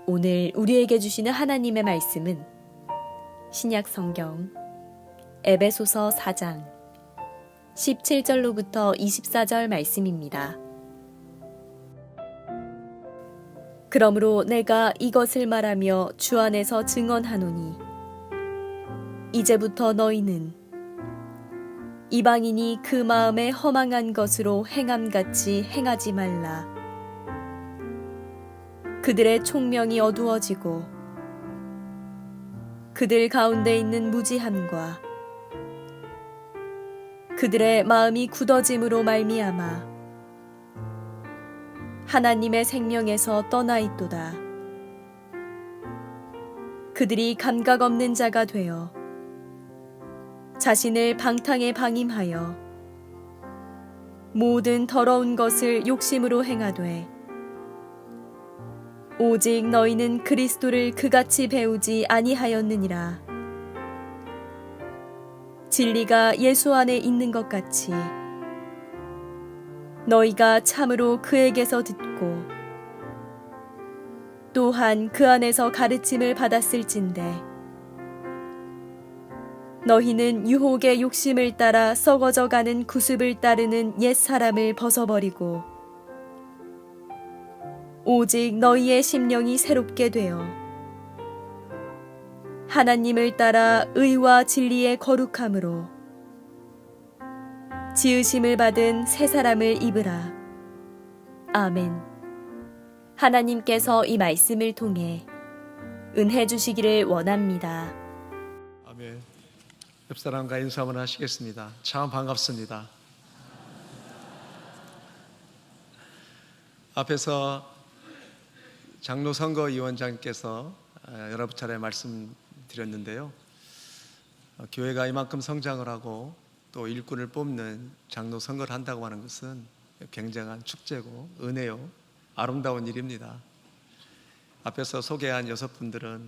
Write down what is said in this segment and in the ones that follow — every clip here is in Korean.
오늘 우리에게 주시는 하나님의 말씀은 신약 성경 에베소서 4장 17절로부터 24절 말씀입니다. 그러므로 내가 이것을 말하며 주 안에서 증언하노니 이제부터 너희는 이방인이 그 마음에 허망한 것으로 행함같이 행하지 말라. 그들의 총명이 어두워지고 그들 가운데 있는 무지함과 그들의 마음이 굳어짐으로 말미암아 하나님의 생명에서 떠나 있도다. 그들이 감각 없는 자가 되어 자신을 방탕에 방임하여 모든 더러운 것을 욕심으로 행하되 오직 너희는 그리스도를 그같이 배우지 아니하였느니라. 진리가 예수 안에 있는 것 같이 너희가 참으로 그에게서 듣고 또한 그 안에서 가르침을 받았을진대 너희는 유혹의 욕심을 따라 썩어져 가는 구습을 따르는 옛 사람을 벗어버리고 오직 너희의 심령이 새롭게 되어 하나님을 따라 의와 진리의 거룩함으로 지으심을 받은 새 사람을 입으라. 아멘. 하나님께서 이 말씀을 통해 은혜 주시기를 원합니다. 아멘. 옆 사람과 인사 한번 하시겠습니다. 참 반갑습니다. 앞에서 장로 선거위원장께서 여러 차례 말씀드렸는데요. 교회가 이만큼 성장을 하고 또 일꾼을 뽑는 장로 선거를 한다고 하는 것은 굉장한 축제고 은혜요, 아름다운 일입니다. 앞에서 소개한 6분들은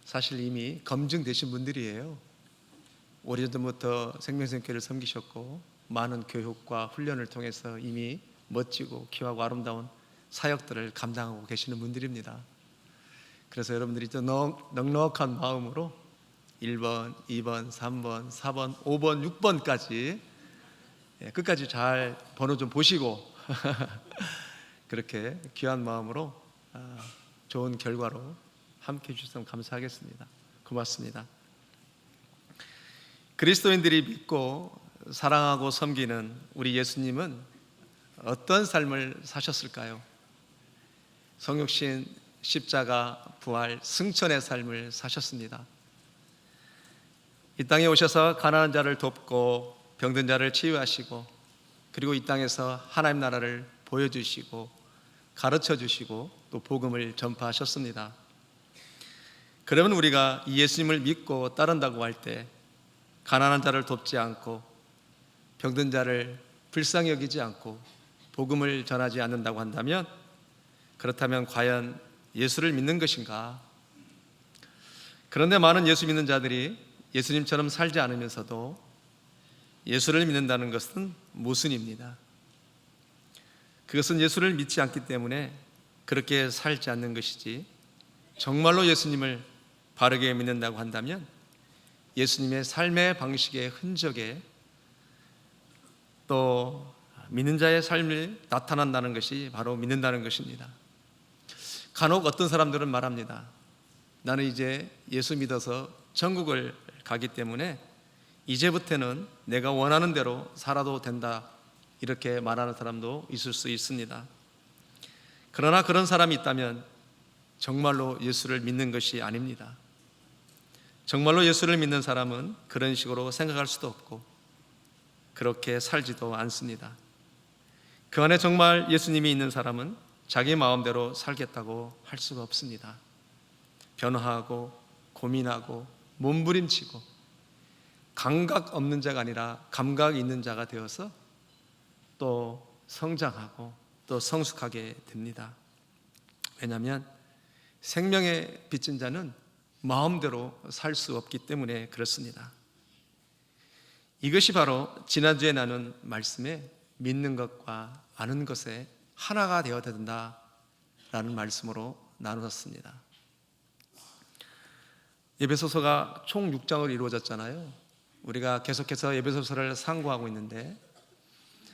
사실 이미 검증되신 분들이에요. 오래전부터 생명샘교회를 섬기셨고 많은 교육과 훈련을 통해서 이미 멋지고 귀하고 아름다운 사역들을 감당하고 계시는 분들입니다. 그래서 여러분들이 또 넉넉한 마음으로 1번, 2번, 3번, 4번, 5번, 6번까지 끝까지 잘 번호 좀 보시고 그렇게 귀한 마음으로 좋은 결과로 함께 해주셔서 감사하겠습니다. 고맙습니다. 그리스도인들이 믿고 사랑하고 섬기는 우리 예수님은 어떤 삶을 사셨을까요? 성육신, 십자가, 부활, 승천의 삶을 사셨습니다. 이 땅에 오셔서 가난한 자를 돕고 병든 자를 치유하시고 그리고 이 땅에서 하나님 나라를 보여주시고 가르쳐주시고 또 복음을 전파하셨습니다. 그러면 우리가 이 예수님을 믿고 따른다고 할 때 가난한 자를 돕지 않고 병든 자를 불쌍히 여기지 않고 복음을 전하지 않는다고 한다면 그렇다면 과연 예수를 믿는 것인가? 그런데 많은 예수 믿는 자들이 예수님처럼 살지 않으면서도 예수를 믿는다는 것은 모순입니다. 그것은 예수를 믿지 않기 때문에 그렇게 살지 않는 것이지 정말로 예수님을 바르게 믿는다고 한다면 예수님의 삶의 방식의 흔적에 또 믿는 자의 삶이 나타난다는 것이 바로 믿는다는 것입니다. 간혹 어떤 사람들은 말합니다. 나는 이제 예수 믿어서 천국을 가기 때문에 이제부터는 내가 원하는 대로 살아도 된다, 이렇게 말하는 사람도 있을 수 있습니다. 그러나 그런 사람이 있다면 정말로 예수를 믿는 것이 아닙니다. 정말로 예수를 믿는 사람은 그런 식으로 생각할 수도 없고 그렇게 살지도 않습니다. 그 안에 정말 예수님이 있는 사람은 자기 마음대로 살겠다고 할 수가 없습니다. 변화하고 고민하고 몸부림치고 감각 없는 자가 아니라 감각 있는 자가 되어서 또 성장하고 또 성숙하게 됩니다. 왜냐하면 생명의 빚진 자는 마음대로 살 수 없기 때문에 그렇습니다. 이것이 바로 지난주에 나눈 말씀에 믿는 것과 아는 것에 하나가 되어야 된다라는 말씀으로 나누었습니다. 에베소서가 총 6장으로 이루어졌잖아요. 우리가 계속해서 에베소서를 상고하고 있는데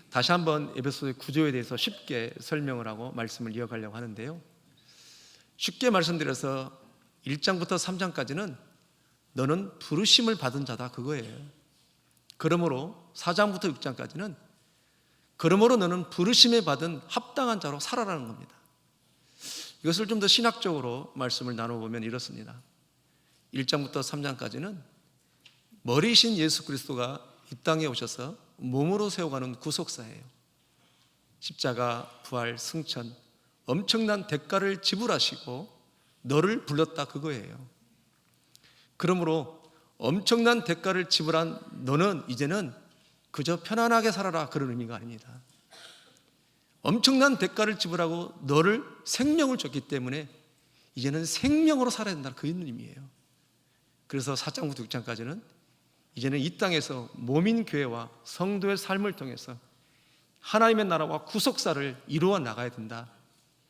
다시 한번 에베소서의 구조에 대해서 쉽게 설명을 하고 말씀을 이어가려고 하는데요. 쉽게 말씀드려서 1장부터 3장까지는 너는 부르심을 받은 자다, 그거예요. 그러므로 4장부터 6장까지는 그러므로 너는 부르심에 받은 합당한 자로 살아라는 겁니다. 이것을 좀 더 신학적으로 말씀을 나눠보면 이렇습니다. 1장부터 3장까지는 머리이신 예수 그리스도가 이 땅에 오셔서 몸으로 세워가는 구속사예요. 십자가, 부활, 승천, 엄청난 대가를 지불하시고 너를 불렀다, 그거예요. 그러므로 엄청난 대가를 지불한 너는 이제는 그저 편안하게 살아라, 그런 의미가 아닙니다. 엄청난 대가를 지불하고 너를 생명을 줬기 때문에 이제는 생명으로 살아야 된다, 그 의미예요. 그래서 4장부터 6장까지는 이제는 이 땅에서 몸인 교회와 성도의 삶을 통해서 하나님의 나라와 구속사를 이루어 나가야 된다,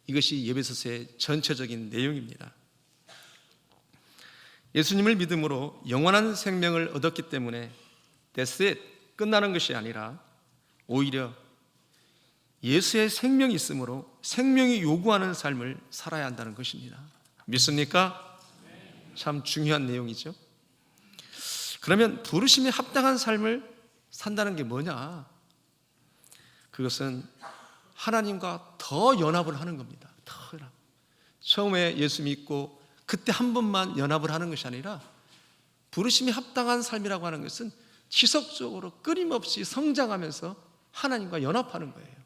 이것이 에베소서의 전체적인 내용입니다. 예수님을 믿음으로 영원한 생명을 얻었기 때문에 That's it, 끝나는 것이 아니라 오히려 예수의 생명이 있으므로 생명이 요구하는 삶을 살아야 한다는 것입니다. 믿습니까? 참 중요한 내용이죠. 그러면 부르심에 합당한 삶을 산다는 게 뭐냐? 그것은 하나님과 더 연합을 하는 겁니다. 더 연합. 처음에 예수 믿고 그때 한 번만 연합을 하는 것이 아니라 부르심에 합당한 삶이라고 하는 것은 지속적으로 끊임없이 성장하면서 하나님과 연합하는 거예요.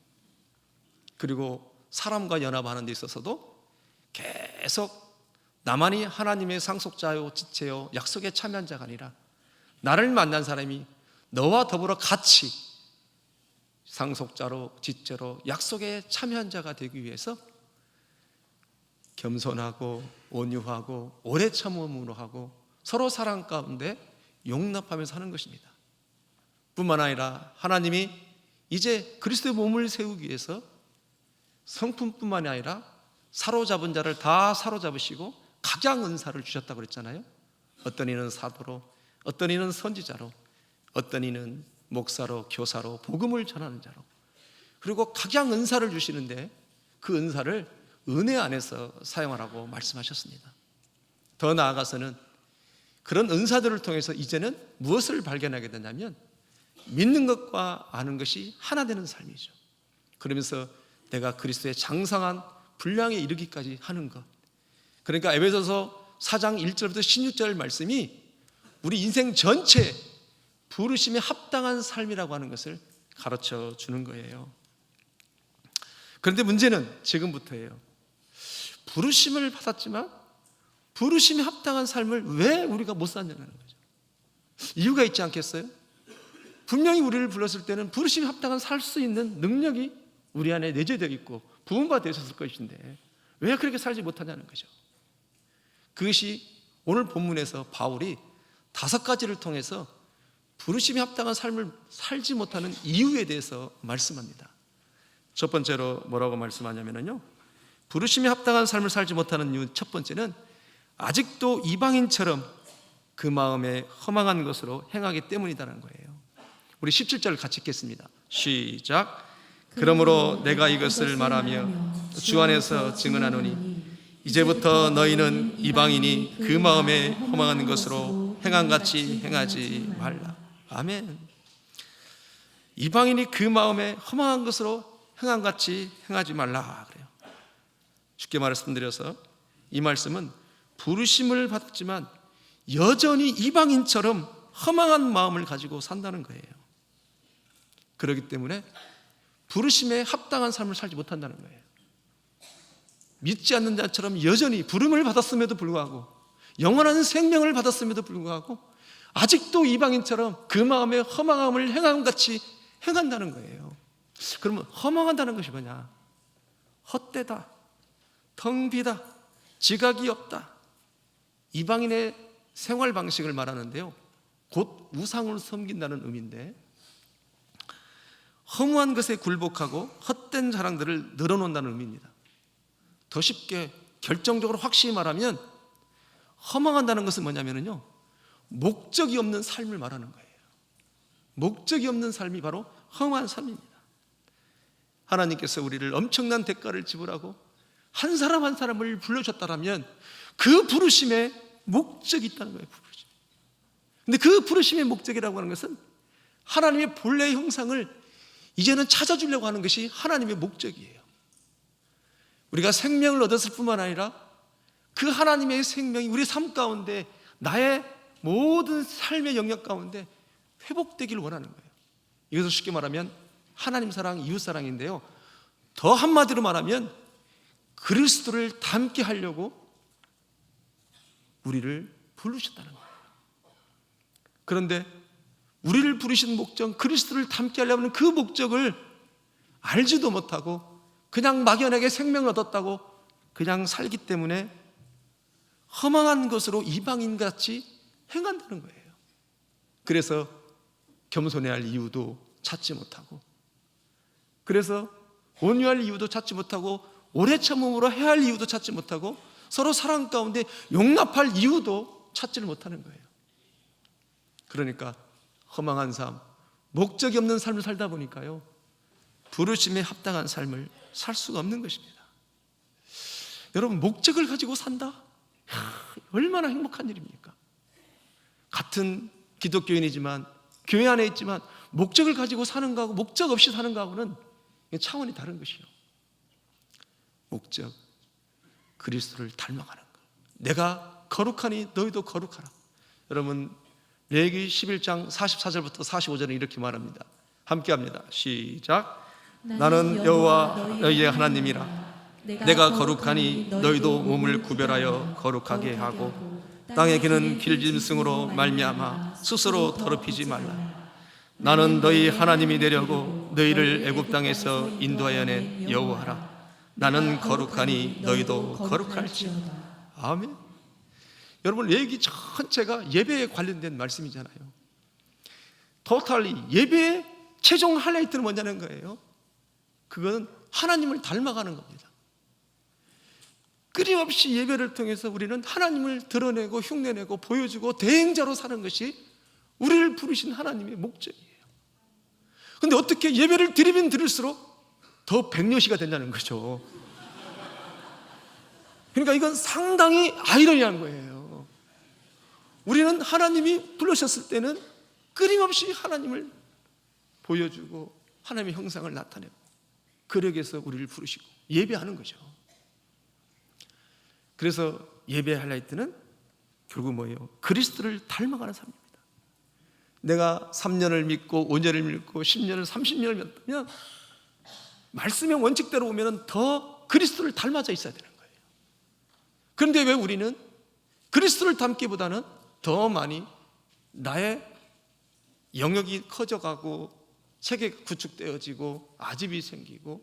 그리고 사람과 연합하는 데 있어서도 계속 나만이 하나님의 상속자요, 지체요, 약속에 참여한 자가 아니라 나를 만난 사람이 너와 더불어 같이 상속자로, 지체로, 약속에 참여한 자가 되기 위해서 겸손하고 온유하고 오래 참음으로 하고 서로 사랑 가운데 용납하며 사는 것입니다. 뿐만 아니라 하나님이 이제 그리스도의 몸을 세우기 위해서 성품뿐만이 아니라 사로잡은 자를 다 사로잡으시고 각양 은사를 주셨다고 그랬잖아요. 어떤 이는 사도로, 어떤 이는 선지자로, 어떤 이는 목사로, 교사로, 복음을 전하는 자로, 그리고 각양 은사를 주시는데 그 은사를 은혜 안에서 사용하라고 말씀하셨습니다. 더 나아가서는 그런 은사들을 통해서 이제는 무엇을 발견하게 되냐면 믿는 것과 아는 것이 하나 되는 삶이죠. 그러면서 내가 그리스도의 장성한 분량에 이르기까지 하는 것. 그러니까 에베소서 4장 1절부터 16절 말씀이 우리 인생 전체 부르심에 합당한 삶이라고 하는 것을 가르쳐 주는 거예요. 그런데 문제는 지금부터예요. 부르심을 받았지만 부르심에 합당한 삶을 왜 우리가 못 사냐는 거죠. 이유가 있지 않겠어요? 분명히 우리를 불렀을 때는 부르심에 합당한 살 수 있는 능력이 우리 안에 내재되어 있고 부흥가 되셨을 것인데 왜 그렇게 살지 못하냐는 거죠. 그것이 오늘 본문에서 바울이 5가지를 통해서 부르심에 합당한 삶을 살지 못하는 이유에 대해서 말씀합니다. 첫 번째로 뭐라고 말씀하냐면요, 부르심에 합당한 삶을 살지 못하는 이유 첫 번째는 아직도 이방인처럼 그 마음에 허망한 것으로 행하기 때문이라는 거예요. 우리 17절 같이 읽겠습니다. 시작. 그러므로 내가 이것을 말하며 주 안에서 증언하노니 이제부터 너희는 이방인이 그 마음에 허망한 것으로 행함같이 행하지 말라. 아멘. 이방인이 그 마음에 허망한 것으로 행함같이 행하지 말라 그래요. 쉽게 말씀드려서 이 말씀은 부르심을 받았지만 여전히 이방인처럼 허망한 마음을 가지고 산다는 거예요. 그렇기 때문에 부르심에 합당한 삶을 살지 못한다는 거예요. 믿지 않는 자처럼 여전히 부름을 받았음에도 불구하고 영원한 생명을 받았음에도 불구하고 아직도 이방인처럼 그 마음에 허망함을 행함같이 행한다는 거예요. 그러면 허망한다는 것이 뭐냐? 헛되다, 텅 비다, 지각이 없다. 이방인의 생활 방식을 말하는데요, 곧 우상을 섬긴다는 의미인데 허무한 것에 굴복하고 헛된 자랑들을 늘어놓는다는 의미입니다. 더 쉽게 결정적으로 확실히 말하면 허망한다는 것은 뭐냐면요, 목적이 없는 삶을 말하는 거예요. 목적이 없는 삶이 바로 허망한 삶입니다. 하나님께서 우리를 엄청난 대가를 지불하고 한 사람 한 사람을 불러주셨다면 그 부르심에 목적이 있다는 거예요. 부르심. 근데 그 부르심의 목적이라고 하는 것은 하나님의 본래의 형상을 이제는 찾아주려고 하는 것이 하나님의 목적이에요. 우리가 생명을 얻었을 뿐만 아니라 그 하나님의 생명이 우리 삶 가운데, 나의 모든 삶의 영역 가운데 회복되기를 원하는 거예요. 이것을 쉽게 말하면 하나님 사랑, 이웃 사랑인데요, 더 한마디로 말하면 그리스도를 닮게 하려고 우리를 부르셨다는 거예요. 그런데 우리를 부르신 목적, 그리스도를 닮게 하려면 그 목적을 알지도 못하고 그냥 막연하게 생명을 얻었다고 그냥 살기 때문에 허망한 것으로 이방인같이 행한다는 거예요. 그래서 겸손해야 할 이유도 찾지 못하고, 그래서 온유할 이유도 찾지 못하고, 오래 참음으로 해야 할 이유도 찾지 못하고, 서로 사랑 가운데 용납할 이유도 찾지를 못하는 거예요. 그러니까 허망한 삶, 목적이 없는 삶을 살다 보니까요, 부르심에 합당한 삶을 살 수가 없는 것입니다. 여러분, 목적을 가지고 산다? 얼마나 행복한 일입니까? 같은 기독교인이지만, 교회 안에 있지만 목적을 가지고 사는 거하고 목적 없이 사는 거하고는 차원이 다른 것이요. 목적, 그리스도를 닮아가는 것. 내가 거룩하니 너희도 거룩하라. 여러분, 레위기 11장 44절부터 45절은 이렇게 말합니다. 함께 합니다. 시작. 나는 여호와 너희의 하나님이라. 내가 거룩하니 너희도 몸을 구별하여 거룩하게 하고 땅의 길은 길짐승으로 말미암아 스스로 더럽히지 말라. 나는 너희 하나님이 되려고 너희를 애굽 땅에서 인도하여 낸 여호와라. 나는 거룩하니 너희도 거룩할지어다. 아멘. 여러분, 레위기 전체가 예배에 관련된 말씀이잖아요. 토탈리 예배의 최종 하이라이트는 뭐냐는 거예요. 그건 하나님을 닮아가는 겁니다. 끊임없이 예배를 통해서 우리는 하나님을 드러내고 흉내내고 보여주고 대행자로 사는 것이 우리를 부르신 하나님의 목적이에요. 그런데 어떻게 예배를 드리면 드릴수록 더 백녀시가 된다는 거죠. 그러니까 이건 상당히 아이러니한 거예요. 우리는 하나님이 불러셨을 때는 끊임없이 하나님을 보여주고 하나님의 형상을 나타내고 그러기위해서 우리를 부르시고 예배하는 거죠. 그래서 예배의 하이라이트는 결국 뭐예요? 그리스도를 닮아가는 삶입니다. 내가 3년을 믿고 5년을 믿고 10년을 30년을 믿으면 말씀의 원칙대로 보면 더 그리스도를 닮아져 있어야 되는 거예요. 그런데 왜 우리는 그리스도를 닮기보다는 더 많이 나의 영역이 커져가고 체계가 구축되어지고 아집이 생기고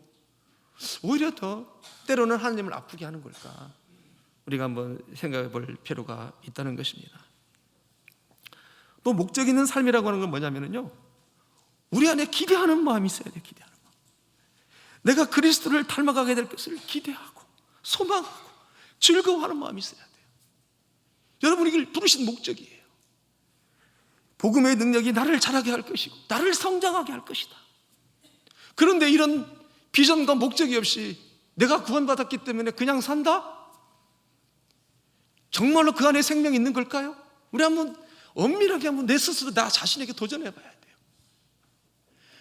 오히려 더 때로는 하나님을 아프게 하는 걸까? 우리가 한번 생각해 볼 필요가 있다는 것입니다. 또 목적 있는 삶이라고 하는 건 뭐냐면요, 우리 안에 기대하는 마음이 있어야 돼요. 기대하는 마음. 내가 그리스도를 닮아가게 될 것을 기대하고 소망하고 즐거워하는 마음이 있어야 돼요. 여러분, 이걸 부르신 목적이에요. 복음의 능력이 나를 자라게 할 것이고 나를 성장하게 할 것이다. 그런데 이런 비전과 목적이 없이 내가 구원받았기 때문에 그냥 산다? 정말로 그 안에 생명이 있는 걸까요? 우리 한번 엄밀하게 한번 내 스스로 나 자신에게 도전해 봐야 돼요.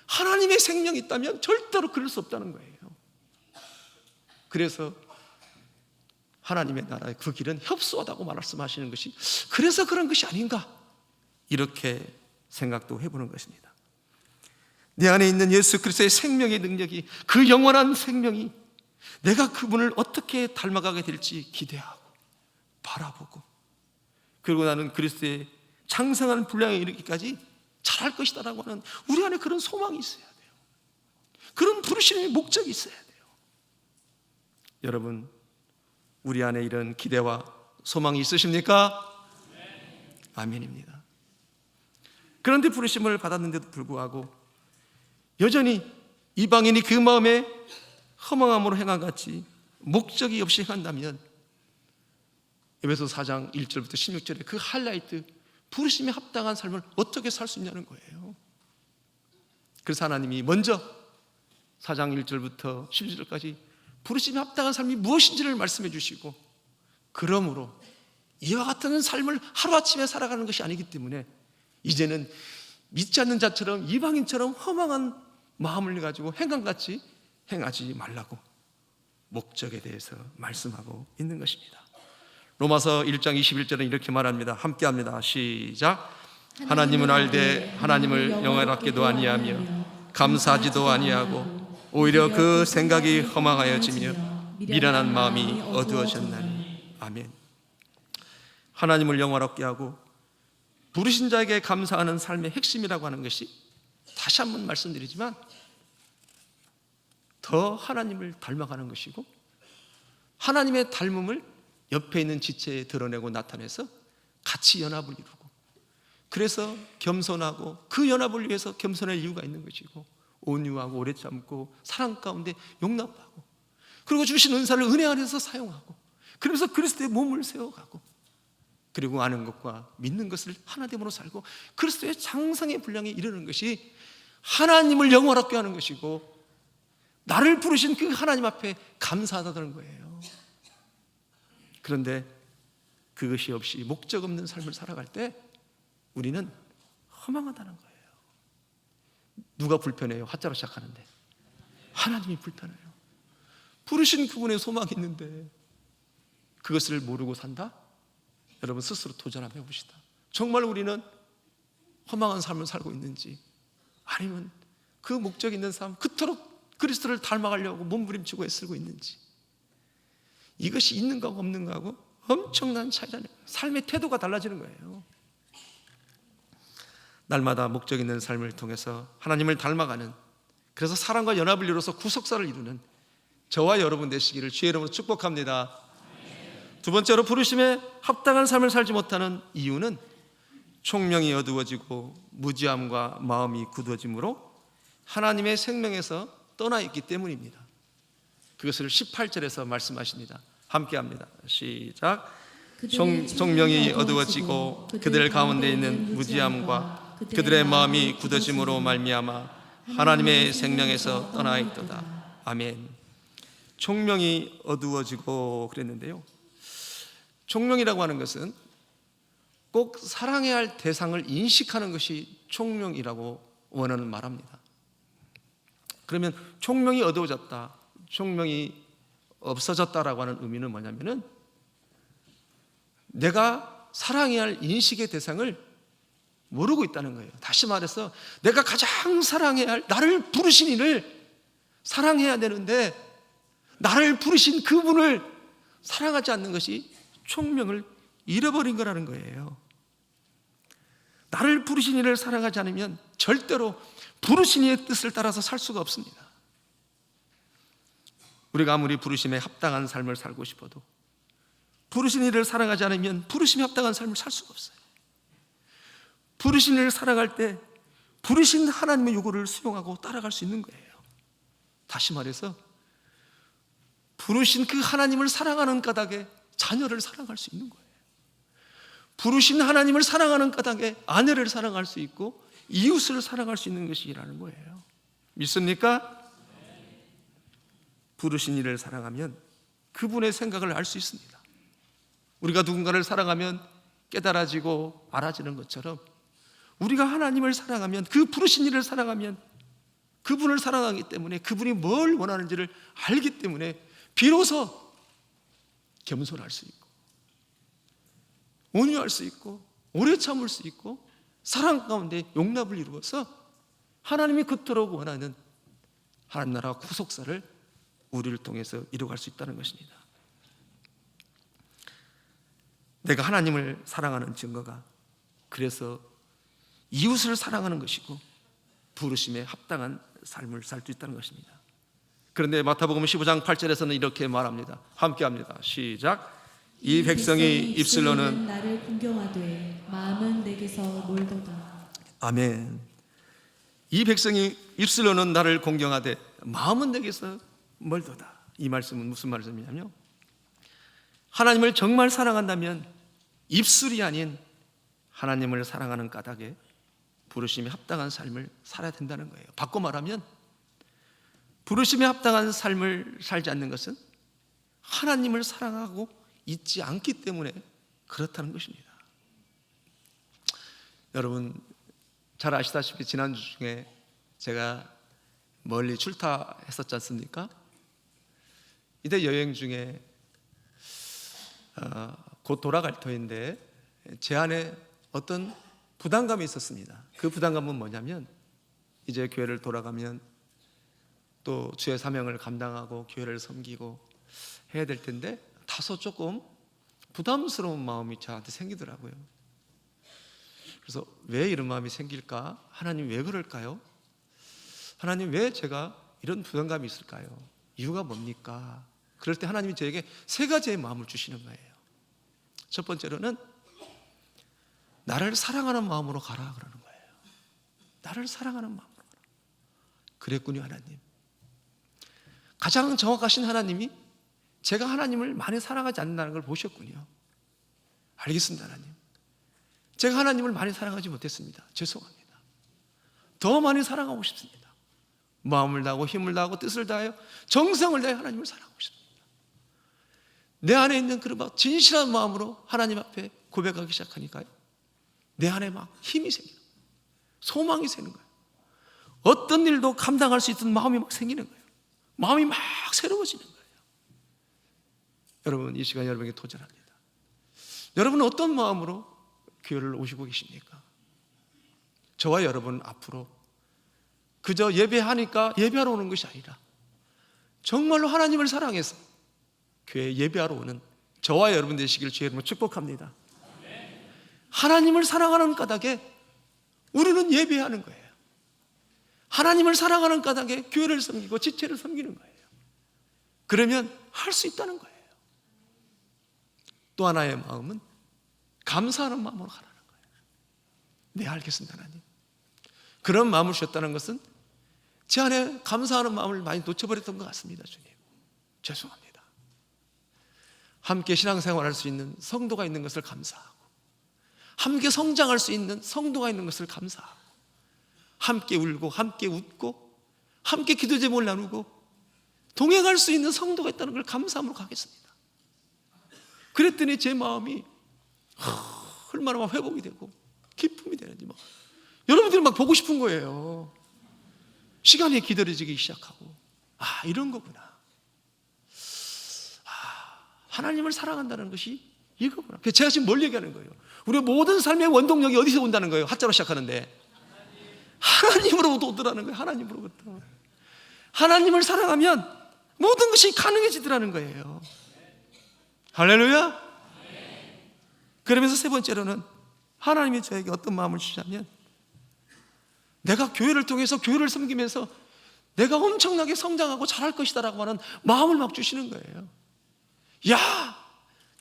하나님의 생명이 있다면 절대로 그럴 수 없다는 거예요. 그래서 하나님의 나라의 그 길은 협소하다고 말씀하시는 것이 그래서 그런 것이 아닌가, 이렇게 생각도 해보는 것입니다. 내 안에 있는 예수 그리스도의 생명의 능력이, 그 영원한 생명이 내가 그분을 어떻게 닮아가게 될지 기대하고 바라보고, 그리고 나는 그리스도의 창성한 분량에 이르기까지 잘할 것이다 라고 하는 우리 안에 그런 소망이 있어야 돼요. 그런 부르심의 목적이 있어야 돼요. 여러분, 우리 안에 이런 기대와 소망이 있으십니까? 네. 아멘입니다. 그런데 부르심을 받았는데도 불구하고 여전히 이방인이 그 마음에 허망함으로 행한 같이 목적이 없이 행한다면 에베소 4장 1절부터 16절에 그 하이라이트, 부르심에 합당한 삶을 어떻게 살 수 있냐는 거예요. 그래서 하나님이 먼저 4장 1절부터 11절까지 부르심에 합당한 삶이 무엇인지를 말씀해 주시고, 그러므로 이와 같은 삶을 하루아침에 살아가는 것이 아니기 때문에 이제는 믿지 않는 자처럼 이방인처럼 허망한 마음을 가지고 행함같이 행하지 말라고 목적에 대해서 말씀하고 있는 것입니다. 로마서 1장 21절은 이렇게 말합니다. 함께 합니다. 시작. 하나님은 알되 하나님을 영원하게도 아니하며 감사하지도 아니하고 오히려 그 생각이 허망하여지며 미련한 마음이 어두워졌나니. 아멘. 하나님을 영원하게 하고 부르신 자에게 감사하는 삶의 핵심이라고 하는 것이, 다시 한번 말씀드리지만, 더 하나님을 닮아가는 것이고, 하나님의 닮음을 옆에 있는 지체에 드러내고 나타내서 같이 연합을 이루고, 그래서 겸손하고 그 연합을 위해서 겸손할 이유가 있는 것이고, 온유하고 오래 참고 사랑 가운데 용납하고, 그리고 주신 은사를 은혜 안에서 사용하고, 그러면서 그리스도의 몸을 세워가고, 그리고 아는 것과 믿는 것을 하나됨으로 살고 그리스도의 장성의 분량에 이르는 것이 하나님을 영원하게 하는 것이고, 나를 부르신 그 하나님 앞에 감사하다는 거예요. 그런데 그것이 없이 목적 없는 삶을 살아갈 때 우리는 허망하다는 거예요. 누가 불편해요? 화자로 시작하는데 하나님이 불편해요. 부르신 그분의 소망이 있는데 그것을 모르고 산다? 여러분 스스로 도전 한번 해봅시다. 정말 우리는 허망한 삶을 살고 있는지, 아니면 그 목적 있는 삶, 그토록 그리스도를 닮아가려고 몸부림치고 애쓰고 있는지, 이것이 있는가 없는가 하고 엄청난 차이잖아요. 삶의 태도가 달라지는 거예요. 날마다 목적 있는 삶을 통해서 하나님을 닮아가는, 그래서 사랑과 연합을 이루어서 구속사를 이루는 저와 여러분 되시기를 주의 이름으로 축복합니다. 두 번째로, 부르심에 합당한 삶을 살지 못하는 이유는 총명이 어두워지고 무지함과 마음이 굳어짐으로 하나님의 생명에서 떠나 있기 때문입니다. 그것을 18절에서 말씀하십니다. 함께 합니다. 시작. 총명이 어두워지고 그들 가운데 있는 무지함과 그들의 마음이 굳어짐으로 말미암아 하나님의 생명에서 떠나 있도다. 아멘. 총명이 어두워지고 그랬는데요, 총명이라고 하는 것은 꼭 사랑해야 할 대상을 인식하는 것이 총명이라고 원어는 말합니다. 그러면 총명이 어두워졌다, 총명이 없어졌다라고 하는 의미는 뭐냐면은 내가 사랑해야 할 인식의 대상을 모르고 있다는 거예요. 다시 말해서 내가 가장 사랑해야 할, 나를 부르신 이를 사랑해야 되는데 나를 부르신 그분을 사랑하지 않는 것이 총명을 잃어버린 거라는 거예요. 나를 부르신 이를 사랑하지 않으면 절대로 부르신 이의 뜻을 따라서 살 수가 없습니다. 우리가 아무리 부르심에 합당한 삶을 살고 싶어도 부르신 이를 사랑하지 않으면 부르심에 합당한 삶을 살 수가 없어요. 부르신 이를 사랑할 때 부르신 하나님의 요구를 수용하고 따라갈 수 있는 거예요. 다시 말해서 부르신 그 하나님을 사랑하는 까닭에 자녀를 사랑할 수 있는 거예요. 부르신 하나님을 사랑하는 까닭에 아내를 사랑할 수 있고 이웃을 사랑할 수 있는 것이라는 거예요. 믿습니까? 부르신 이를 사랑하면 그분의 생각을 알 수 있습니다. 우리가 누군가를 사랑하면 깨달아지고 알아지는 것처럼 우리가 하나님을 사랑하면, 그 부르신 이를 사랑하면 그분을 사랑하기 때문에 그분이 뭘 원하는지를 알기 때문에 비로소 겸손할 수 있고 온유할 수 있고 오래 참을 수 있고 사랑 가운데 용납을 이루어서 하나님이 그토록 원하는 하나님 나라 구속사를 우리를 통해서 이루어갈 수 있다는 것입니다. 내가 하나님을 사랑하는 증거가 그래서 이웃을 사랑하는 것이고 부르심에 합당한 삶을 살 수 있다는 것입니다. 그런데 마태복음 15장 8절에서는 이렇게 말합니다. 함께 합니다. 시작. 이 백성이 입술로는 나를 공경하되 마음은 내게서 멀도다. 아멘. 이 백성이 입술로는 나를 공경하되 마음은 내게서 멀도다. 이 말씀은 무슨 말씀이냐면요, 하나님을 정말 사랑한다면 입술이 아닌 하나님을 사랑하는 까닭에 부르심에 합당한 삶을 살아야 된다는 거예요. 바꿔 말하면 부르심에 합당한 삶을 살지 않는 것은 하나님을 사랑하고 있지 않기 때문에 그렇다는 것입니다. 여러분 잘 아시다시피 지난주 중에 제가 멀리 출타했었지 않습니까? 이때 여행 중에 곧 돌아갈 터인데 제 안에 어떤 부담감이 있었습니다. 그 부담감은 뭐냐면 이제 교회를 돌아가면 또 주의 사명을 감당하고 교회를 섬기고 해야 될 텐데 다소 조금 부담스러운 마음이 저한테 생기더라고요. 그래서 왜 이런 마음이 생길까? 하나님 왜 그럴까요? 하나님 왜 제가 이런 부담감이 있을까요? 이유가 뭡니까? 그럴 때 하나님이 저에게 세 가지의 마음을 주시는 거예요. 첫 번째로는 나를 사랑하는 마음으로 가라 그러는 거예요. 나를 사랑하는 마음으로 가라. 그랬군요. 하나님 가장 정확하신 하나님이 제가 하나님을 많이 사랑하지 않는다는 걸 보셨군요. 알겠습니다. 하나님 제가 하나님을 많이 사랑하지 못했습니다. 죄송합니다. 더 많이 사랑하고 싶습니다. 마음을 다하고 힘을 다하고 뜻을 다하여 정성을 다해 하나님을 사랑하고 싶습니다. 내 안에 있는 그런 진실한 마음으로 하나님 앞에 고백하기 시작하니까요, 내 안에 막 힘이 생기는 거예요. 소망이 생기는 거예요. 어떤 일도 감당할 수 있던 마음이 막 생기는 거예요. 마음이 막 새로워지는 거예요. 여러분 이 시간 여러분에게 도전합니다. 여러분은 어떤 마음으로 교회를 오시고 계십니까? 저와 여러분 앞으로 그저 예배하니까 예배하러 오는 것이 아니라 정말로 하나님을 사랑해서 교회에 예배하러 오는 저와 여러분 되시길 주의 이름으로 축복합니다. 하나님을 사랑하는 까닭에 우리는 예배하는 거예요. 하나님을 사랑하는 까닭에 교회를 섬기고 지체를 섬기는 거예요. 그러면 할 수 있다는 거예요. 또 하나의 마음은 감사하는 마음으로 가라는 거예요. 네, 알겠습니다. 하나님 그런 마음을 주셨다는 것은 제 안에 감사하는 마음을 많이 놓쳐버렸던 것 같습니다. 주님 죄송합니다. 함께 신앙생활할 수 있는 성도가 있는 것을 감사하고, 함께 성장할 수 있는 성도가 있는 것을 감사하고, 함께 울고 함께 웃고 함께 기도 제목을 나누고 동행할 수 있는 성도가 있다는 걸 감사함으로 가겠습니다. 그랬더니 제 마음이 얼마나 막 회복이 되고 기쁨이 되는지 막 여러분들이 막 보고 싶은 거예요. 시간이 기다려지기 시작하고, 아 이런 거구나, 하나님을 사랑한다는 것이 이거구나. 제가 지금 뭘 얘기하는 거예요? 우리 모든 삶의 원동력이 어디서 온다는 거예요? 하자로 시작하는데 하나님으로부터 오더라는 거예요. 하나님으로부터. 하나님을 사랑하면 모든 것이 가능해지더라는 거예요. 할렐루야. 그러면서 세 번째로는 하나님이 저에게 어떤 마음을 주시냐면, 내가 교회를 통해서 교회를 섬기면서 내가 엄청나게 성장하고 잘할 것이다 라고 하는 마음을 막 주시는 거예요. 야,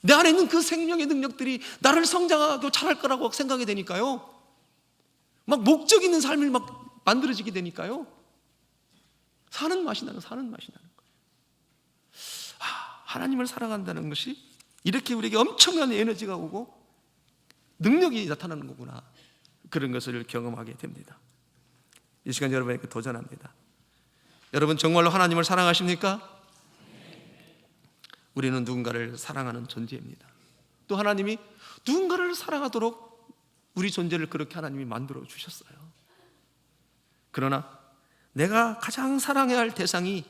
내 안에 있는 그 생명의 능력들이 나를 성장하고 잘할 거라고 생각이 되니까요, 막 목적 있는 삶을 막 만들어지게 되니까요, 사는 맛이 나는 거예요. 하나님을 사랑한다는 것이 이렇게 우리에게 엄청난 에너지가 오고 능력이 나타나는 거구나, 그런 것을 경험하게 됩니다. 이 시간 여러분에게 도전합니다. 여러분 정말로 하나님을 사랑하십니까? 우리는 누군가를 사랑하는 존재입니다. 또 하나님이 누군가를 사랑하도록 우리 존재를 그렇게 하나님이 만들어 주셨어요. 그러나 내가 가장 사랑해야 할 대상이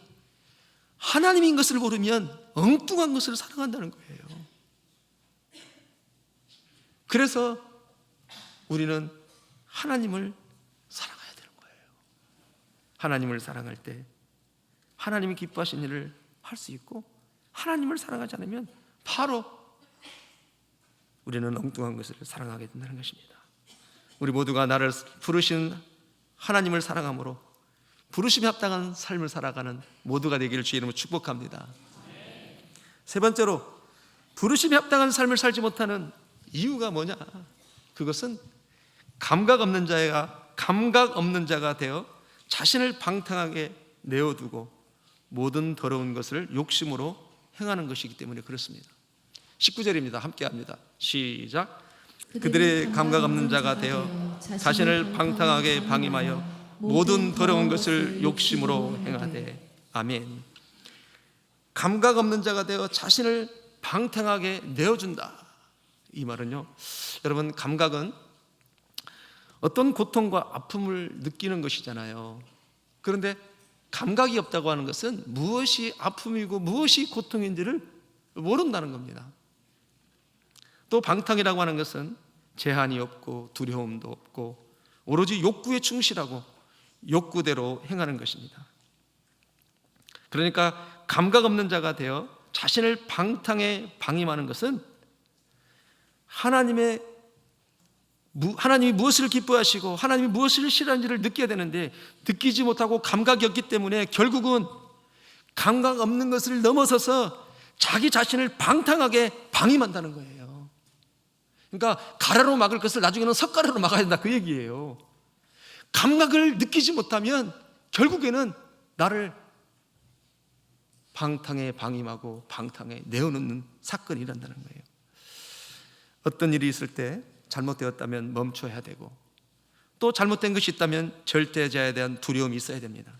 하나님인 것을 모르면 엉뚱한 것을 사랑한다는 거예요. 그래서 우리는 하나님을 사랑해야 되는 거예요. 하나님을 사랑할 때 하나님이 기뻐하신 일을 할 수 있고, 하나님을 사랑하지 않으면 바로 우리는 엉뚱한 것을 사랑하게 된다는 것입니다. 우리 모두가 나를 부르신 하나님을 사랑함으로 부르심에 합당한 삶을 살아가는 모두가 되기를 주의 이름으로 축복합니다. 세 번째로, 부르심에 합당한 삶을 살지 못하는 이유가 뭐냐? 그것은 감각 없는 자가 되어 자신을 방탕하게 내어두고 모든 더러운 것을 욕심으로 행하는 것이기 때문에 그렇습니다. 19절입니다. 함께 합니다. 시작. 그들의 감각 없는 자가 되어 자신을 방탕하게 방임하여 모든 더러운 것을 욕심으로 행하되. 아멘. 감각 없는 자가 되어 자신을 방탕하게 내어준다. 이 말은요, 여러분, 감각은 어떤 고통과 아픔을 느끼는 것이잖아요. 그런데 감각이 없다고 하는 것은 무엇이 아픔이고 무엇이 고통인지를 모른다는 겁니다. 또 방탕이라고 하는 것은 제한이 없고 두려움도 없고 오로지 욕구에 충실하고 욕구대로 행하는 것입니다. 그러니까 감각 없는 자가 되어 자신을 방탕에 방임하는 것은 하나님이 무엇을 기뻐하시고 하나님이 무엇을 싫어하는지를 느껴야 되는데 느끼지 못하고 감각이 없기 때문에 결국은 감각 없는 것을 넘어서서 자기 자신을 방탕하게 방임한다는 거예요. 그러니까 가래로 막을 것을 나중에는 석가래로 막아야 된다, 그 얘기예요. 감각을 느끼지 못하면 결국에는 나를 방탕에 방임하고 방탕에 내어놓는 사건이 일어난다는 거예요. 어떤 일이 있을 때 잘못되었다면 멈춰야 되고 또 잘못된 것이 있다면 절대자에 대한 두려움이 있어야 됩니다.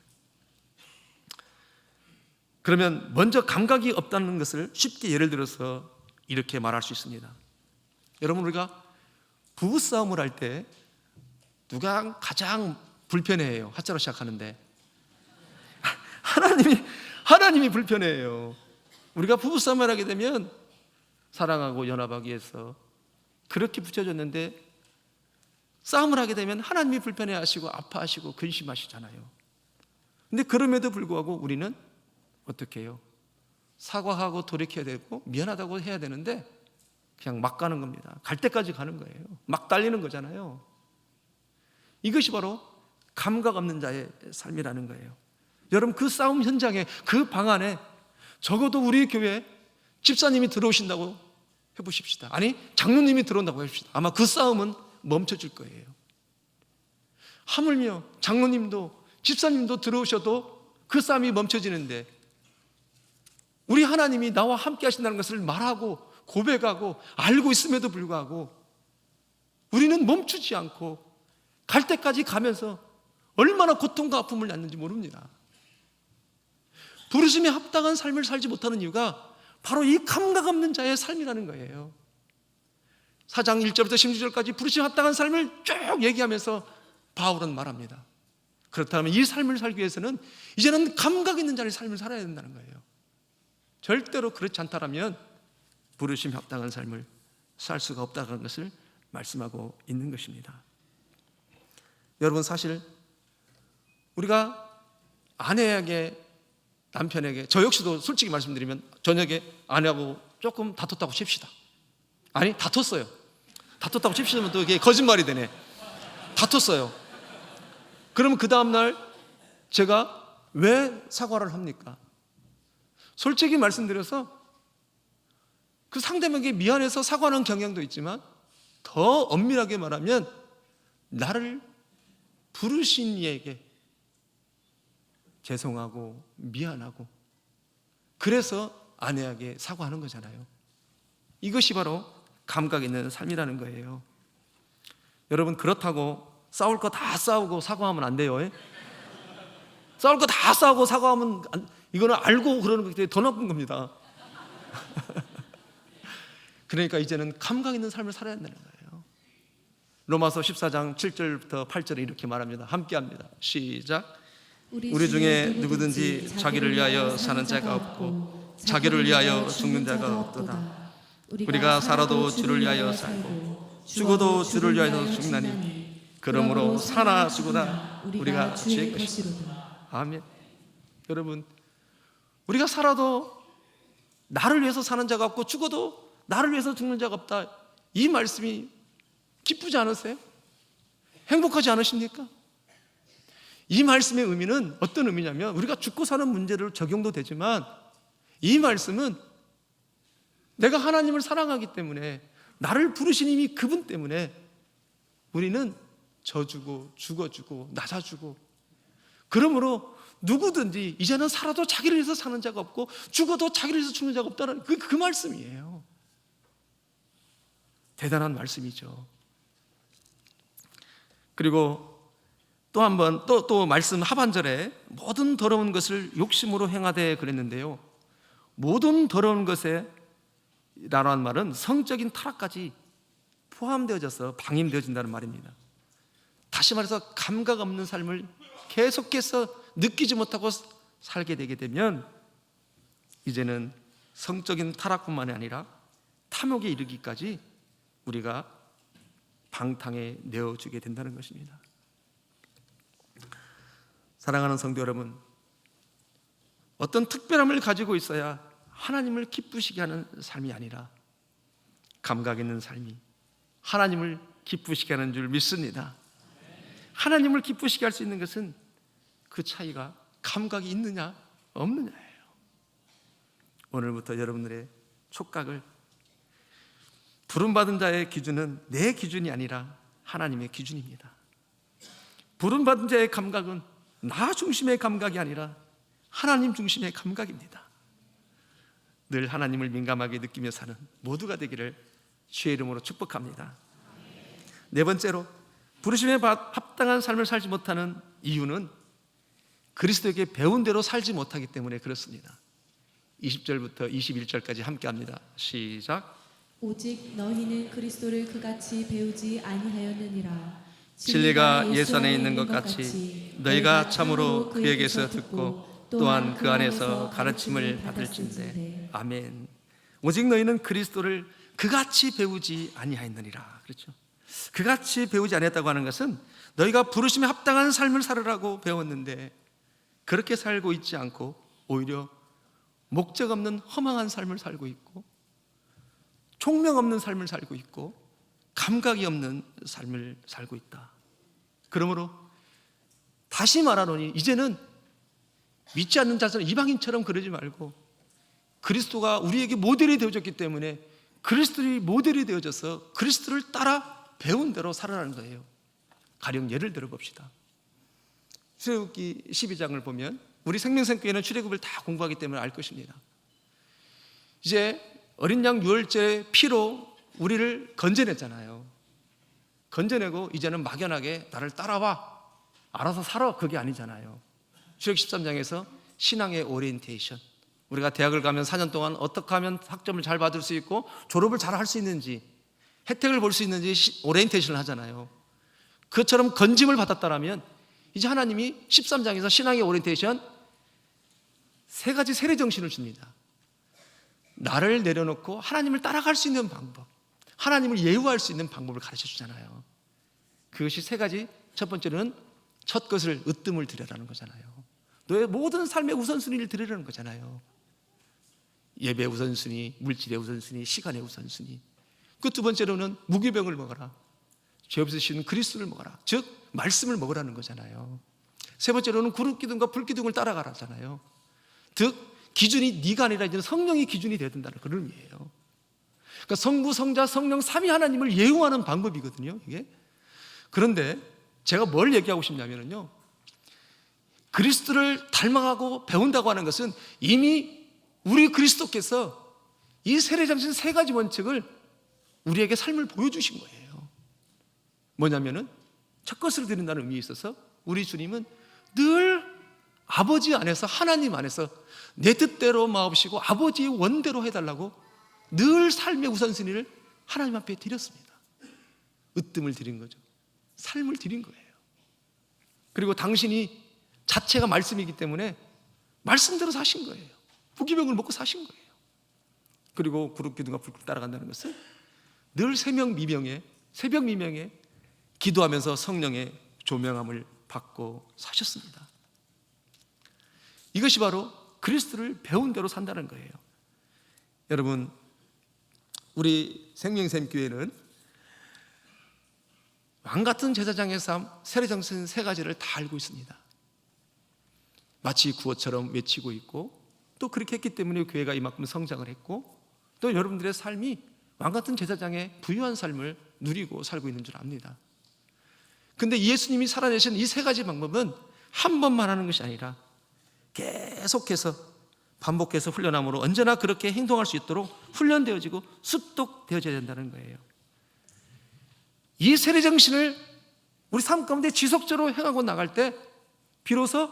그러면 먼저 감각이 없다는 것을 쉽게 예를 들어서 이렇게 말할 수 있습니다. 여러분, 우리가 부부싸움을 할 때 누가 가장 불편해해요? 하자로 시작하는데 하나님이 불편해해요. 우리가 부부싸움을 하게 되면 사랑하고 연합하기 위해서 그렇게 붙여줬는데 싸움을 하게 되면 하나님이 불편해하시고 아파하시고 근심하시잖아요. 근데 그럼에도 불구하고 우리는 어떻게 해요? 사과하고 돌이켜야 되고 미안하다고 해야 되는데 그냥 막 가는 겁니다. 갈 때까지 가는 거예요. 막 달리는 거잖아요. 이것이 바로 감각 없는 자의 삶이라는 거예요. 여러분, 그 싸움 현장에, 그 방 안에 적어도 우리 교회에 집사님이 들어오신다고 해보십시다. 아니, 장로님이 들어온다고 해봅시다. 아마 그 싸움은 멈춰질 거예요. 하물며 장로님도 집사님도 들어오셔도 그 싸움이 멈춰지는데 우리 하나님이 나와 함께 하신다는 것을 말하고 고백하고 알고 있음에도 불구하고 우리는 멈추지 않고 갈 때까지 가면서 얼마나 고통과 아픔을 낳는지 모릅니다. 부르심에 합당한 삶을 살지 못하는 이유가 바로 이 감각 없는 자의 삶이라는 거예요. 4장 1절부터 16절까지 부르심에 합당한 삶을 쭉 얘기하면서 바울은 말합니다. 그렇다면 이 삶을 살기 위해서는 이제는 감각 있는 자의 삶을 살아야 된다는 거예요. 절대로 그렇지 않다면 부르심에 합당한 삶을 살 수가 없다는 것을 말씀하고 있는 것입니다. 여러분, 사실 우리가 아내에게, 남편에게, 저 역시도 솔직히 말씀드리면 저녁에 아내하고 조금 다퉜다고 칩시다. 아니, 다퉜어요. 다퉜다고 칩시면 또 이게 거짓말이 되네. 다퉜어요. 그러면 그 다음날 제가 왜 사과를 합니까? 솔직히 말씀드려서 그 상대방에게 미안해서 사과하는 경향도 있지만 더 엄밀하게 말하면 나를 부르신 이에게 죄송하고 미안하고 그래서 아내에게 사과하는 거잖아요. 이것이 바로 감각 있는 삶이라는 거예요. 여러분, 그렇다고 싸울 거 다 싸우고 사과하면 안 돼요. 싸울 거 다 싸우고 사과하면 이거는 알고 그러는 거기 때문에 더 나쁜 겁니다. 그러니까 이제는 감각 있는 삶을 살아야 한다는 거예요. 로마서 14장 7절부터 8절에 이렇게 말합니다. 함께 합니다. 시작. 우리 중에 누구든지 자기를 위하여 사는 자가 없고 자기를 위하여 죽는 자가 없도다. 우리가 살아도 주를 위하여 살고 죽어도 주를 위하여 죽나니 그러므로 사나 죽어다 우리가 주의 것이로다. 아멘. 여러분, 우리가 살아도 나를 위해서 사는 자가 없고 죽어도 나를 위해서 죽는 자가 없다. 이 말씀이 기쁘지 않으세요? 행복하지 않으십니까? 이 말씀의 의미는 어떤 의미냐면 우리가 죽고 사는 문제를 적용도 되지만 이 말씀은 내가 하나님을 사랑하기 때문에 나를 부르신 이미 그분 때문에 우리는 져주고 죽어주고 낮아주고 그러므로 누구든지 이제는 살아도 자기를 위해서 사는 자가 없고 죽어도 자기를 위해서 죽는 자가 없다는 그 말씀이에요. 대단한 말씀이죠. 그리고 또 한 번 또 말씀 하반절에 모든 더러운 것을 욕심으로 행하되 그랬는데요, 모든 더러운 것에 라는 말은 성적인 타락까지 포함되어져서 방임되어진다는 말입니다. 다시 말해서 감각 없는 삶을 계속해서 느끼지 못하고 살게 되게 되면 이제는 성적인 타락뿐만이 아니라 탐욕에 이르기까지 우리가 방탕에 내어주게 된다는 것입니다. 사랑하는 성도 여러분, 어떤 특별함을 가지고 있어야 하나님을 기쁘시게 하는 삶이 아니라 감각 있는 삶이 하나님을 기쁘시게 하는 줄 믿습니다. 하나님을 기쁘시게 할 수 있는 것은 그 차이가 감각이 있느냐 없느냐예요. 오늘부터 여러분들의 촉각을, 부름받은 자의 기준은 내 기준이 아니라 하나님의 기준입니다. 부름받은 자의 감각은 나 중심의 감각이 아니라 하나님 중심의 감각입니다. 늘 하나님을 민감하게 느끼며 사는 모두가 되기를 주의 이름으로 축복합니다. 네 번째로, 부르심에 합당한 삶을 살지 못하는 이유는 그리스도에게 배운 대로 살지 못하기 때문에 그렇습니다. 20절부터 21절까지 함께 합니다. 시작. 오직 너희는 그리스도를 그같이 배우지 아니하였느니라. 진리가 예수 안에 있는 것 같이 너희가 참으로 그에게서 듣고 또한 그 안에서 가르침을 받을진대. 아멘. 오직 너희는 그리스도를 그같이 배우지 아니하였느니라. 그렇죠? 그같이 배우지 아니했다고 하는 것은 너희가 부르심에 합당한 삶을 살으라고 배웠는데 그렇게 살고 있지 않고 오히려 목적 없는 허망한 삶을 살고 있고 총명 없는 삶을 살고 있고 감각이 없는 삶을 살고 있다. 그러므로 다시 말하노니 이제는 믿지 않는 자들은 이방인처럼 그러지 말고 그리스도가 우리에게 모델이 되어졌기 때문에 그리스도의 모델이 되어져서 그리스도를 따라 배운 대로 살아가는 거예요. 가령 예를 들어 봅시다. 출애굽기 12장을 보면 우리 생명샘교회는 출애굽을 다 공부하기 때문에 알 것입니다. 이제 어린 양 유월절 피로 우리를 건져냈잖아요. 건져내고 이제는 막연하게 나를 따라와, 알아서 살아, 그게 아니잖아요. 출애굽 13장에서 신앙의 오리엔테이션, 우리가 대학을 가면 4년 동안 어떻게 하면 학점을 잘 받을 수 있고 졸업을 잘 할 수 있는지, 혜택을 볼 수 있는지 오리엔테이션을 하잖아요. 그것처럼 건짐을 받았다라면 이제 하나님이 13장에서 신앙의 오리엔테이션 세 가지 세례 정신을 줍니다. 나를 내려놓고 하나님을 따라갈 수 있는 방법, 하나님을 예우할 수 있는 방법을 가르쳐 주잖아요. 그것이 세 가지. 첫 번째는 첫 것을 으뜸을 드려라는 거잖아요. 너의 모든 삶의 우선순위를 드리라는 거잖아요. 예배 우선순위, 물질의 우선순위, 시간의 우선순위. 그 두 번째로는 무기병을 먹어라, 죄 없으신 그리스도를 먹어라, 즉 말씀을 먹으라는 거잖아요. 세 번째로는 구름기둥과 불기둥을 따라가라잖아요. 즉 기준이 네가 아니라 이제는 성령이 기준이 되어야 된다는 그런 의미예요. 그러니까 성부, 성자, 성령 삼위 하나님을 예우하는 방법이거든요, 이게. 그런데 제가 뭘 얘기하고 싶냐면요, 그리스도를 닮아가고 배운다고 하는 것은 이미 우리 그리스도께서 이 세례장신 세 가지 원칙을 우리에게 삶을 보여주신 거예요. 뭐냐면은 첫 것을 드린다는 의미에 있어서 우리 주님은 늘 아버지 안에서, 하나님 안에서 내 뜻대로 마옵시고 아버지의 원대로 해달라고 늘 삶의 우선순위를 하나님 앞에 드렸습니다. 으뜸을 드린 거죠. 삶을 드린 거예요. 그리고 당신이 자체가 말씀이기 때문에 말씀대로 사신 거예요. 부기병을 먹고 사신 거예요. 그리고 구름기둥과 불길 따라간다는 것은 늘 새벽 미명에 기도하면서 성령의 조명함을 받고 사셨습니다. 이것이 바로 그리스도를 배운 대로 산다는 거예요. 여러분, 우리 생명샘교회는 왕같은 제사장의 삶, 세례정신 세 가지를 다 알고 있습니다. 마치 구호처럼 외치고 있고, 또 그렇게 했기 때문에 교회가 이만큼 성장을 했고, 또 여러분들의 삶이 왕같은 제사장의 부유한 삶을 누리고 살고 있는 줄 압니다. 근데 예수님이 살아내신 이 세 가지 방법은 한 번만 하는 것이 아니라 계속해서 반복해서 훈련함으로 언제나 그렇게 행동할 수 있도록 훈련되어지고 습득되어져야 된다는 거예요. 이 세례 정신을 우리 삶 가운데 지속적으로 행하고 나갈 때 비로소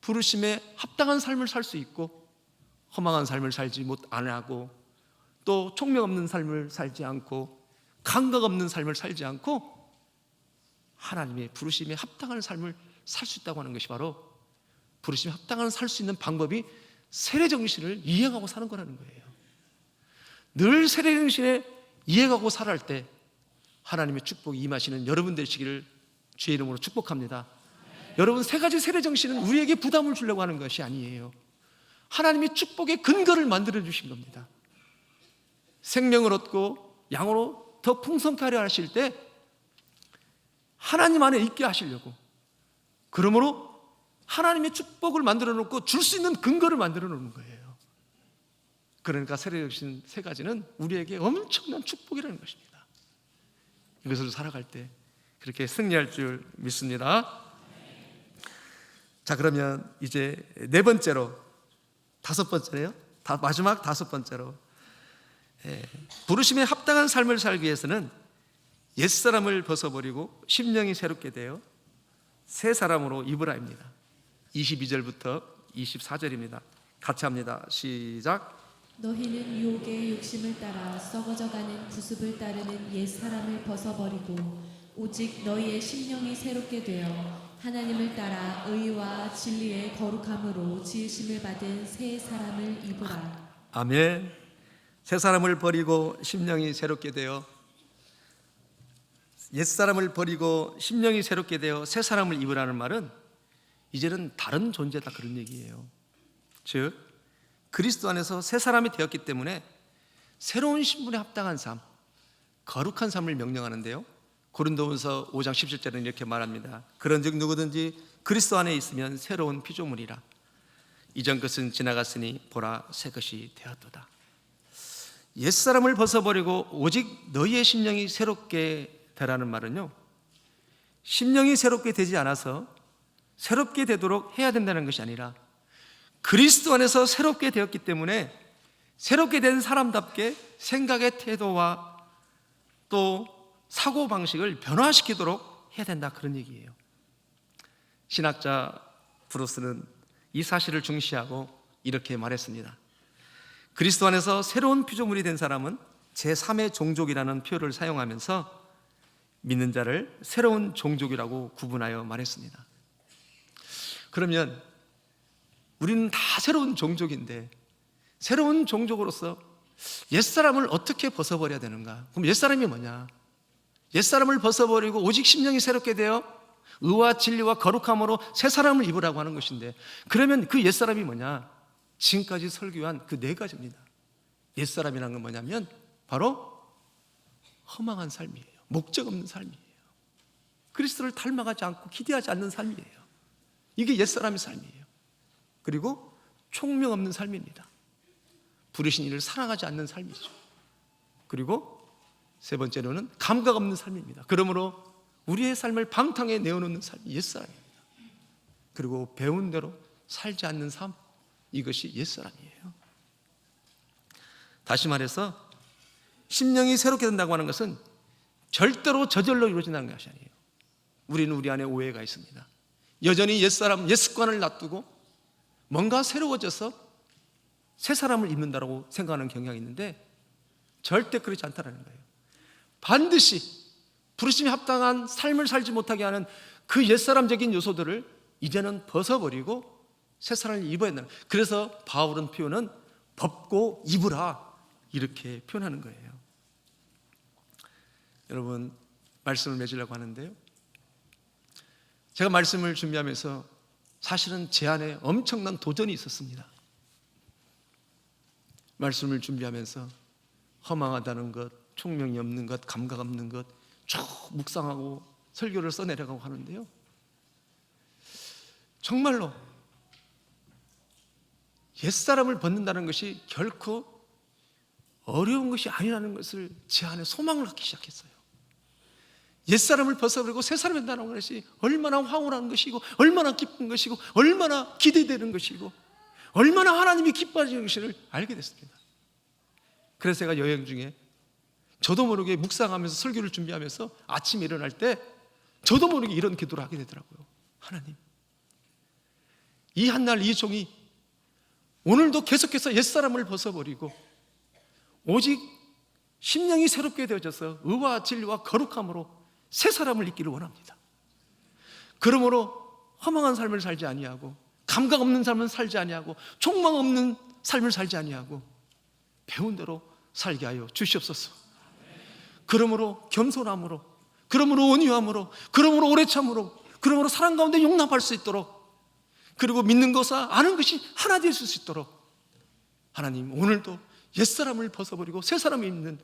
부르심에 합당한 삶을 살 수 있고, 허망한 삶을 살지 안 하고, 또 총명 없는 삶을 살지 않고, 감각 없는 삶을 살지 않고 하나님의 부르심에 합당한 삶을 살 수 있다고 하는 것이 바로 부르심에 합당한 살 수 있는 방법이 세례 정신을 이행하고 사는 거라는 거예요. 늘 세례 정신에 이행하고 살아갈 때 하나님의 축복이 임하시는 여러분 되시기를 주의 이름으로 축복합니다. 여러분, 세 가지 세례 정신은 우리에게 부담을 주려고 하는 것이 아니에요. 하나님의 축복의 근거를 만들어 주신 겁니다. 생명을 얻고 양으로 더 풍성케 하려 하실 때 하나님 안에 있게 하시려고, 그러므로 하나님의 축복을 만들어 놓고 줄 수 있는 근거를 만들어 놓는 거예요. 그러니까 세례 정신 세 가지는 우리에게 엄청난 축복이라는 것입니다. 이것을 살아갈 때 그렇게 승리할 줄 믿습니다. 자, 그러면 이제 네 번째로, 다섯 번째네요. 마지막 다섯 번째로, 부르심에 합당한 삶을 살기 위해서는 옛사람을 벗어버리고 심령이 새롭게 되어 새 사람으로 입으라입니다. 22절부터 24절입니다. 같이 합니다. 시작. 너희는 유혹의 욕심을 따라 썩어져가는 구습을 따르는 옛 사람을 벗어버리고 오직 너희의 심령이 새롭게 되어 하나님을 따라 의와 진리의 거룩함으로 지으심을 받은 새 사람을 입으라. 아멘. 새 사람을 버리고 심령이 새롭게 되어, 옛사람을 버리고 심령이 새롭게 되어 새 사람을 입으라는 말은 이제는 다른 존재다, 그런 얘기예요. 즉 그리스도 안에서 새 사람이 되었기 때문에 새로운 신분에 합당한 삶, 거룩한 삶을 명령하는데요, 고린도전서 5장 17절은 이렇게 말합니다. 그런즉 누구든지 그리스도 안에 있으면 새로운 피조물이라. 이전 것은 지나갔으니 보라 새 것이 되었도다. 옛사람을 벗어버리고 오직 너희의 심령이 새롭게 되라는 말은요, 심령이 새롭게 되지 않아서 새롭게 되도록 해야 된다는 것이 아니라 그리스도 안에서 새롭게 되었기 때문에 새롭게 된 사람답게 생각의 태도와 또 사고방식을 변화시키도록 해야 된다, 그런 얘기예요. 신학자 브루스는 이 사실을 중시하고 이렇게 말했습니다. 그리스도 안에서 새로운 피조물이 된 사람은 제3의 종족이라는 표현을 사용하면서 믿는 자를 새로운 종족이라고 구분하여 말했습니다. 그러면 우리는 다 새로운 종족인데 새로운 종족으로서 옛사람을 어떻게 벗어버려야 되는가? 그럼 옛사람이 뭐냐? 옛사람을 벗어버리고 오직 심령이 새롭게 되어 의와 진리와 거룩함으로 새 사람을 입으라고 하는 것인데, 그러면 그 옛사람이 뭐냐? 지금까지 설교한 그 네 가지입니다. 옛사람이라는 건 뭐냐면 바로 허망한 삶이에요. 목적 없는 삶이에요. 그리스도를 닮아가지 않고 기대하지 않는 삶이에요. 이게 옛사람의 삶이에요. 그리고 총명 없는 삶입니다. 부르신 이를 사랑하지 않는 삶이죠. 그리고 세 번째로는 감각 없는 삶입니다. 그러므로 우리의 삶을 방탕에 내어놓는 삶이 옛사람입니다. 그리고 배운 대로 살지 않는 삶, 이것이 옛사람이에요. 다시 말해서 심령이 새롭게 된다고 하는 것은 절대로 저절로 이루어진다는 것이 아니에요. 우리는 우리 안에 오해가 있습니다. 여전히 옛사람, 옛습관을 놔두고 뭔가 새로워져서 새 사람을 입는다고 생각하는 경향이 있는데 절대 그렇지 않다는 거예요. 반드시 부르심에 합당한 삶을 살지 못하게 하는 그 옛사람적인 요소들을 이제는 벗어버리고 새 사람을 입어야 된다. 그래서 바울은 표현은 벗고 입으라, 이렇게 표현하는 거예요. 여러분, 말씀을 맺으려고 하는데요, 제가 말씀을 준비하면서 사실은 제 안에 엄청난 도전이 있었습니다. 말씀을 준비하면서 허망하다는 것, 총명이 없는 것, 감각 없는 것 쭉 묵상하고 설교를 써내려가고 하는데요, 정말로 옛사람을 벗는다는 것이 결코 어려운 것이 아니라는 것을 제 안에 소망을 갖기 시작했어요. 옛사람을 벗어버리고 새사람이 된다는 것이 얼마나 황홀한 것이고 얼마나 기쁜 것이고 얼마나 기대되는 것이고 얼마나 하나님이 기뻐하시는 것을 알게 됐습니다. 그래서 제가 여행 중에 저도 모르게 묵상하면서 설교를 준비하면서 아침에 일어날 때 저도 모르게 이런 기도를 하게 되더라고요. 하나님, 이 한날 이 종이 오늘도 계속해서 옛사람을 벗어버리고 오직 심령이 새롭게 되어져서 의와 진리와 거룩함으로 새 사람을 입기를 원합니다. 그러므로 허망한 삶을 살지 아니하고 감각 없는 삶을 살지 아니하고 촉망 없는 삶을 살지 아니하고 배운 대로 살게 하여 주시옵소서. 그러므로 겸손함으로, 그러므로 온유함으로, 그러므로 오래 참으로, 그러므로 사랑 가운데 용납할 수 있도록, 그리고 믿는 것과 아는 것이 하나 될 수 있도록 하나님, 오늘도 옛사람을 벗어버리고 새 사람이 있는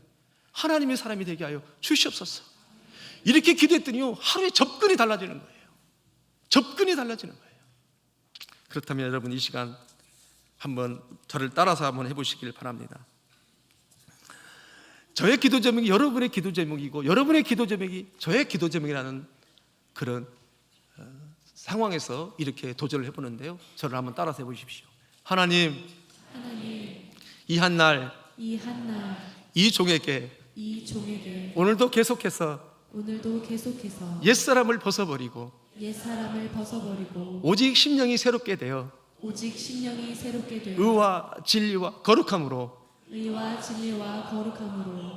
하나님의 사람이 되게 하여 주시옵소서. 이렇게 기도했더니요, 하루에 접근이 달라지는 거예요. 접근이 달라지는 거예요. 그렇다면 여러분, 이 시간 한번 저를 따라서 한번 해보시길 바랍니다. 저의 기도 제목이 여러분의 기도 제목이고 여러분의 기도 제목이 저의 기도 제목이라는 그런 상황에서 이렇게 도전을 해보는데요, 저를 한번 따라서 해보십시오. 하나님, 이 한날 이 종에게 오늘도 계속해서 옛사람을 벗어버리고 오직 심령이 새롭게 되어 의와 진리와 거룩함으로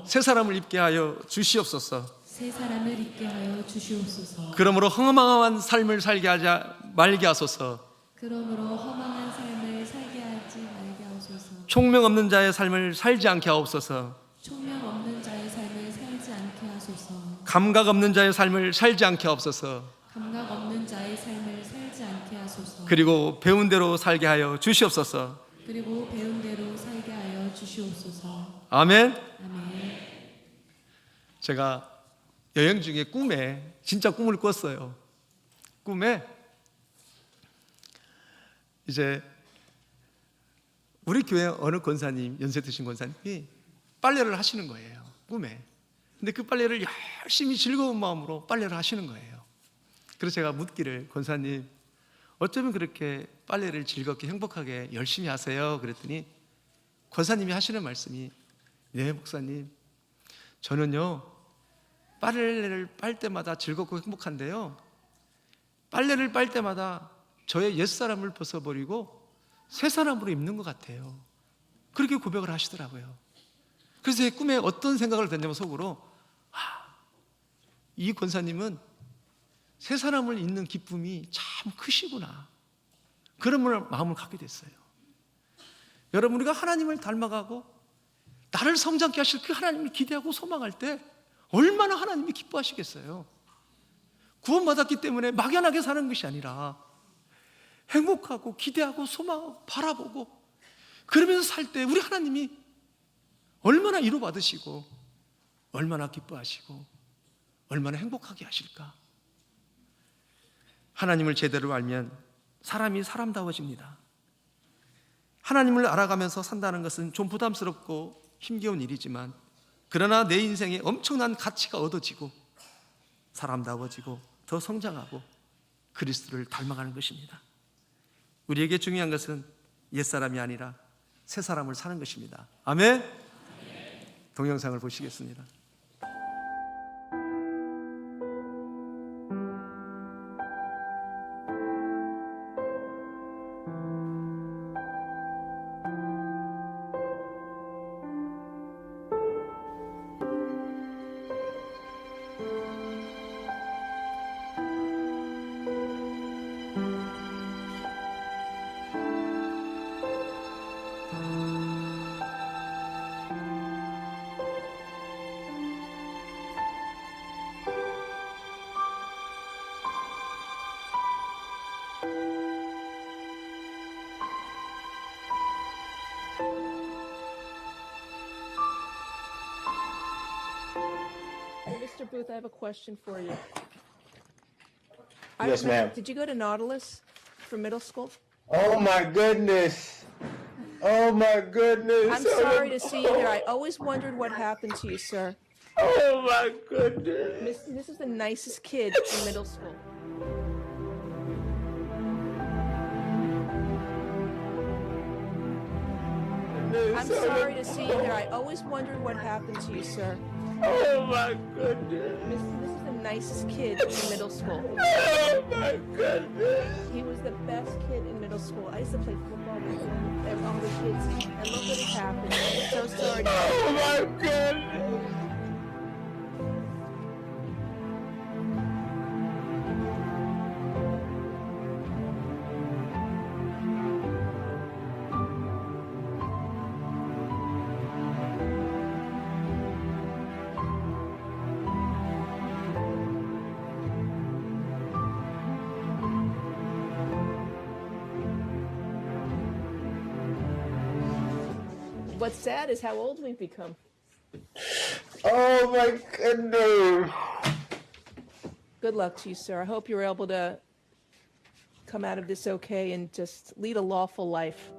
새 사람을 입게 하여 주시옵소서. 그러므로 허망한 삶을 살게 하지 말게 하소서. 총명 없는 자의 삶을 살지 않게 하옵소서. 감각 없는 자의 삶을 살지 않게 하옵소서. 그리고 배운 대로 살게 하여 주시옵소서. 아멘. 제가 여행 중에 꿈에 진짜 꿈을 꿨어요. 꿈에 이제 우리 교회 어느 권사님, 연세 드신 권사님이 빨래를 하시는 거예요, 꿈에. 근데 그 빨래를 열심히 즐거운 마음으로 빨래를 하시는 거예요. 그래서 제가 묻기를, 권사님, 어쩌면 그렇게 빨래를 즐겁게 행복하게 열심히 하세요? 그랬더니 권사님이 하시는 말씀이, 네 목사님, 저는요 빨래를 빨 때마다 즐겁고 행복한데요, 빨래를 빨 때마다 저의 옛사람을 벗어버리고 새 사람으로 입는 것 같아요. 그렇게 고백을 하시더라고요. 그래서 제 꿈에 어떤 생각을 든냐면 속으로, 이 권사님은 새 사람을 입는 기쁨이 참 크시구나, 그런 마음을 갖게 됐어요. 여러분, 우리가 하나님을 닮아가고 나를 성장케 하실 그 하나님을 기대하고 소망할 때 얼마나 하나님이 기뻐하시겠어요. 구원받았기 때문에 막연하게 사는 것이 아니라 행복하고 기대하고 소망하고 바라보고 그러면서 살 때 우리 하나님이 얼마나 위로받으시고 얼마나 기뻐하시고 얼마나 행복하게 하실까. 하나님을 제대로 알면 사람이 사람다워집니다. 하나님을 알아가면서 산다는 것은 좀 부담스럽고 힘겨운 일이지만, 그러나 내 인생에 엄청난 가치가 얻어지고 사람다워지고 더 성장하고 그리스도를 닮아가는 것입니다. 우리에게 중요한 것은 옛사람이 아니라 새 사람을 사는 것입니다. 아멘. 동영상을 보시겠습니다. Mr. Booth, I have a question for you. Yes, ma'am. Did you go to Nautilus for middle school? Oh my goodness. Oh my goodness. I'm sorry to see you here. I always wondered what happened to you, sir. Oh my goodness. This is the nicest kid in middle school. I'm sorry to see you here. I always wondered what happened to you, sir. Oh my goodness. This is the nicest kid in middle school. Oh my goodness. He was the best kid in middle school. I used to play football with him and all the kids. And look what has happened. I'm so sorry. Oh my goodness. What's sad is how old we've become. Oh my goodness. Good luck to you, sir. I hope you're able to come out of this okay and just lead a lawful life.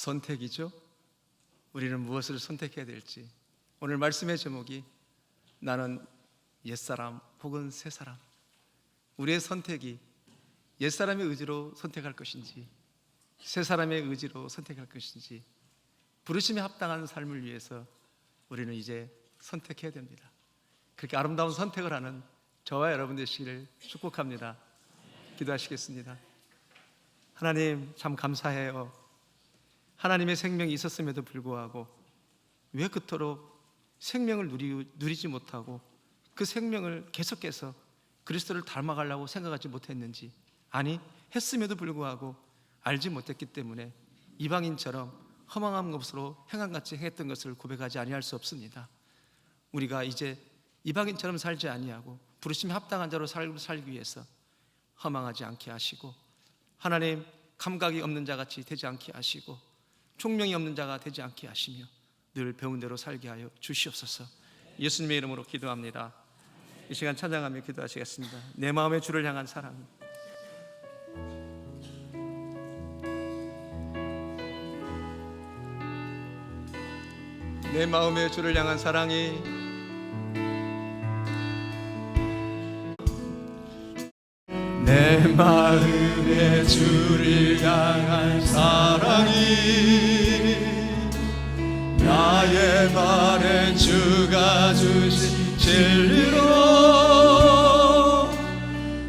선택이죠. 우리는 무엇을 선택해야 될지. 오늘 말씀의 제목이 나는 옛사람 혹은 새사람. 우리의 선택이 옛사람의 의지로 선택할 것인지 새사람의 의지로 선택할 것인지 부르심에 합당한 삶을 위해서 우리는 이제 선택해야 됩니다. 그렇게 아름다운 선택을 하는 저와 여러분 되시기를 축복합니다. 기도하시겠습니다. 하나님 참 감사해요. 하나님의 생명이 있었음에도 불구하고 왜 그토록 생명을 누리지 못하고 그 생명을 계속해서 그리스도를 닮아가려고 생각하지 못했는지, 아니 했음에도 불구하고 알지 못했기 때문에 이방인처럼 허망한 것으로 행함같이 행했던 것을 고백하지 아니할 수 없습니다. 우리가 이제 이방인처럼 살지 아니하고 부르심에 합당한 자로 살기 위해서 허망하지 않게 하시고, 하나님 감각이 없는 자같이 되지 않게 하시고 총명이 없는 자가 되지 않게 하시며 늘 배운 대로 살게 하여 주시옵소서. 예수님의 이름으로 기도합니다. 이 시간 찬양하며 기도하시겠습니다. 내 마음의 주를 향한 사랑이 내 마음의 주를 향한 사랑이 내 마음의 주를 향한 사랑이 나의 발에 주가 주신 진리로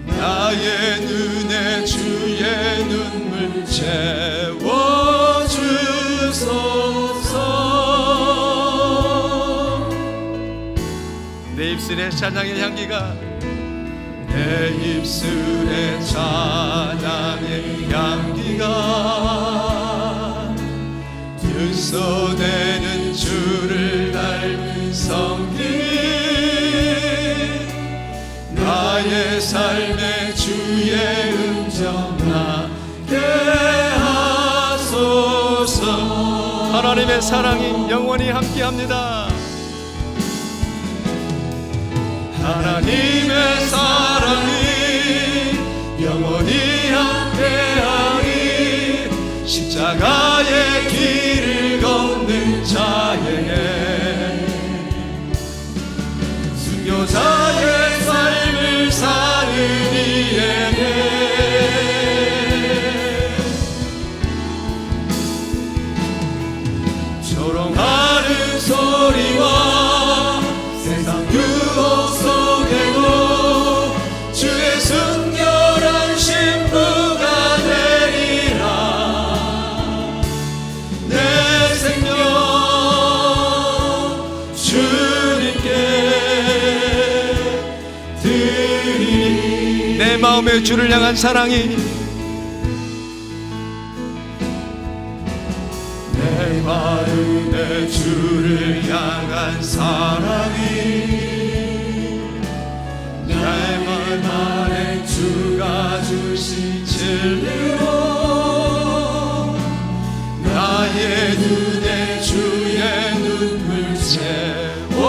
나의 눈에 주의 눈물 채워주소서. 내 입술에 찬양의 향기가 내 입술에 찬양의 향기가 두 손에는 주를 닮은 성김이 나의 삶에 주의 음정 나게 하소서. 하나님의 사랑이 영원히 함께합니다. 하나님의 사랑이 영원히 함께하니 십자가의 길을 걷는 자에게 조롱하는 소리와 세상 유혹 속에도 주의 순결한 신부가 되리라. 내 생명 주님께 드리니. 내 마음에 주를 향한 사랑이, 내 마음에 주를 향한 사랑이, 내 마음 안에 주가 주신 진리로 나의 눈에 주의 눈물 채워주소서.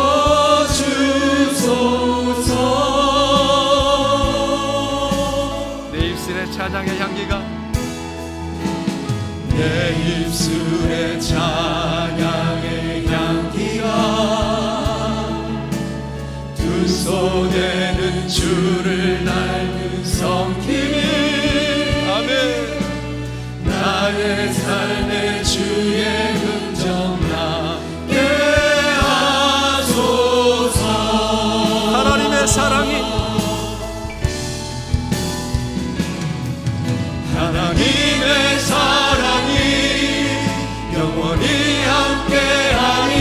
내 입술에 찬양의 향기가, 내 입술에 찬양의 향기가, 두 손에는 주를 닮은 성김이, 아멘. 나의 삶에 주의 흔적 나게 하소서. 하나님의 사랑이, 하나님의 사랑이 영원히 함께하니,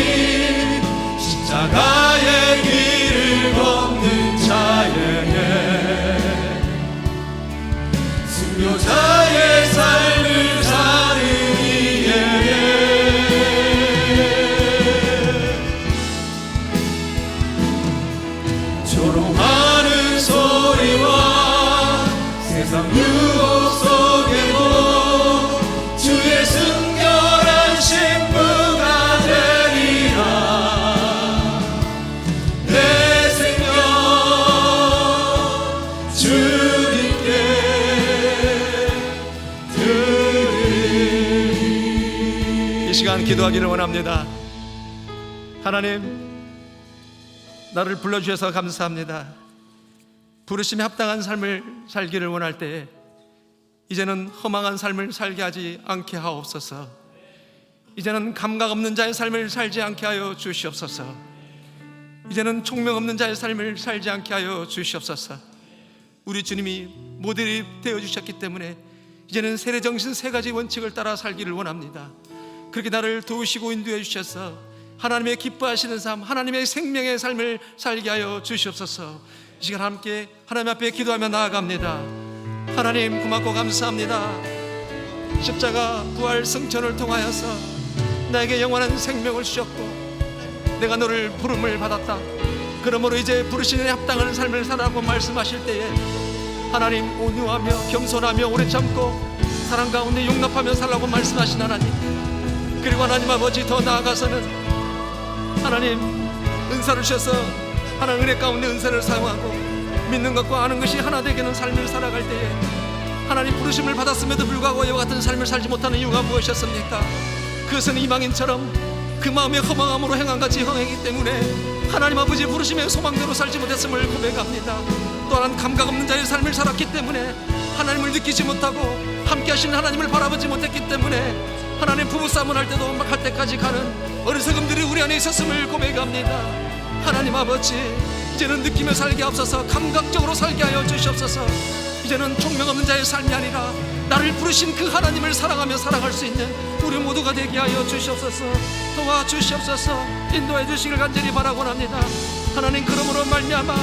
십자가의 길을 걷는 자에게 순교자의 삶을 사는 이에게 조롱하는 소리와 세상 유혹 속에도 주의 순결한 신부가 되리라. 내 생명 주님께 드리니. 이 시간 기도하기를 원합니다. 하나님, 나를 불러주셔서 감사합니다. 부르심에 합당한 삶을 살기를 원할 때에 이제는 허망한 삶을 살게 하지 않게 하옵소서. 이제는 감각 없는 자의 삶을 살지 않게 하여 주시옵소서. 이제는 총명 없는 자의 삶을 살지 않게 하여 주시옵소서. 우리 주님이 모델이 되어주셨기 때문에 이제는 세례정신 3가지 원칙을 따라 살기를 원합니다. 그렇게 나를 도우시고 인도해 주셔서 하나님의 기뻐하시는 삶, 하나님의 생명의 삶을 살게 하여 주시옵소서. 이 시간 함께 하나님 앞에 기도하며 나아갑니다. 하나님, 고맙고 감사합니다. 십자가 부활 승천을 통하여서 나에게 영원한 생명을 주셨고 내가 너를 부름을 받았다. 그러므로 이제 부르시는 합당한 삶을 살라고 말씀하실 때에 하나님, 온유하며 겸손하며 오래 참고 사랑 가운데 용납하며 살라고 말씀하신 하나님, 그리고 하나님 아버지, 더 나아가서는 하나님 은사를 주셔서 하나님 은혜 가운데 은사를 사용하고 믿는 것과 아는 것이 하나 되게 하는 삶을 살아갈 때에 하나님 부르심을 받았음에도 불구하고 이와 같은 삶을 살지 못하는 이유가 무엇이었습니까? 그것은 이방인처럼 그 마음의 허망함으로 행한 같이 행했기 때문에 하나님 아버지 부르심의 소망대로 살지 못했음을 고백합니다. 또한 감각 없는 자의 삶을 살았기 때문에 하나님을 느끼지 못하고 함께 하시는 하나님을 바라보지 못했기 때문에 하나님 부부싸움을 할 때도 막 할 때까지 가는 어리석음들이 우리 안에 있었음을 고백합니다. 하나님 아버지, 이제는 느끼며 살게 하옵소서. 감각적으로 살게 하여 주시옵소서. 이제는 총명 없는 자의 삶이 아니라 나를 부르신 그 하나님을 사랑하며 살아갈 수 있는 우리 모두가 되게 하여 주시옵소서. 도와주시옵소서. 인도해 주시길 간절히 바라곤 합니다. 하나님, 그러므로 말미암아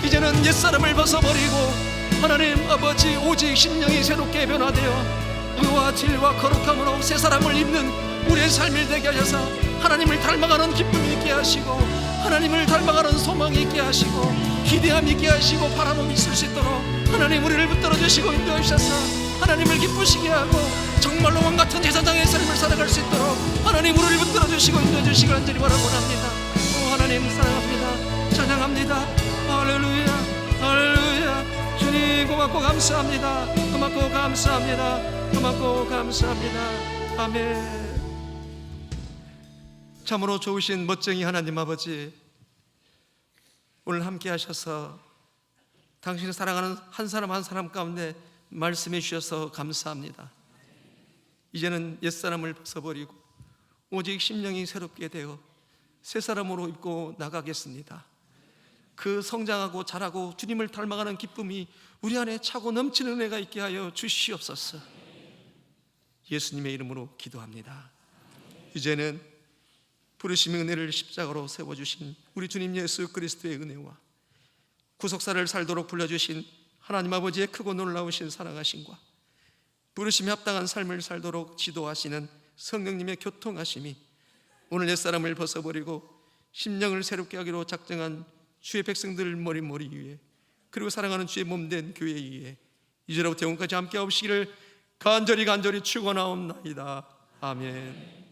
이제는 옛사람을 벗어버리고 하나님 아버지 오직 심령이 새롭게 변화되어 의와 진리와 거룩함으로 새 사람을 입는 우리의 삶을 되게 하셔서 하나님을 닮아가는 기쁨이 있게 하시고 하나님을 닮아가는 소망이 있게 하시고 기대함이 있게 하시고 바람이 있을 수 있도록 하나님 우리를 붙들어 주시고 인도해 주셔서 하나님을 기쁘시게 하고 정말로 왕같은 제사장의 삶을 살아갈 수 있도록 하나님 우리를 붙들어 주시고 인도해 주시길 간절히 바라곤 합니다. 오 하나님, 사랑합니다. 찬양합니다. 할렐루야, 할렐루야. 주님 고맙고 감사합니다. 고맙고 감사합니다. 고맙고 감사합니다. 아멘. 참으로 좋으신 멋쟁이 하나님 아버지, 오늘 함께 하셔서 당신을 사랑하는 한 사람 한 사람 가운데 말씀해 주셔서 감사합니다. 이제는 옛사람을 벗어버리고 오직 심령이 새롭게 되어 새 사람으로 입고 나가겠습니다. 그 성장하고 자라고 주님을 닮아가는 기쁨이 우리 안에 차고 넘치는 은혜가 있게 하여 주시옵소서. 예수님의 이름으로 기도합니다. 이제는 부르심의 은혜를 십자가로 세워주신 우리 주님 예수 그리스도의 은혜와 구속사를 살도록 불러주신 하나님 아버지의 크고 놀라우신 사랑하심과 부르심에 합당한 삶을 살도록 지도하시는 성령님의 교통하심이 오늘 옛사람을 벗어버리고 심령을 새롭게 하기로 작정한 주의 백성들 머리 위에, 그리고 사랑하는 주의 몸된 교회 위에 이제로부터 영원까지 함께 하옵시기를 간절히 축원하옵나이다. 아멘.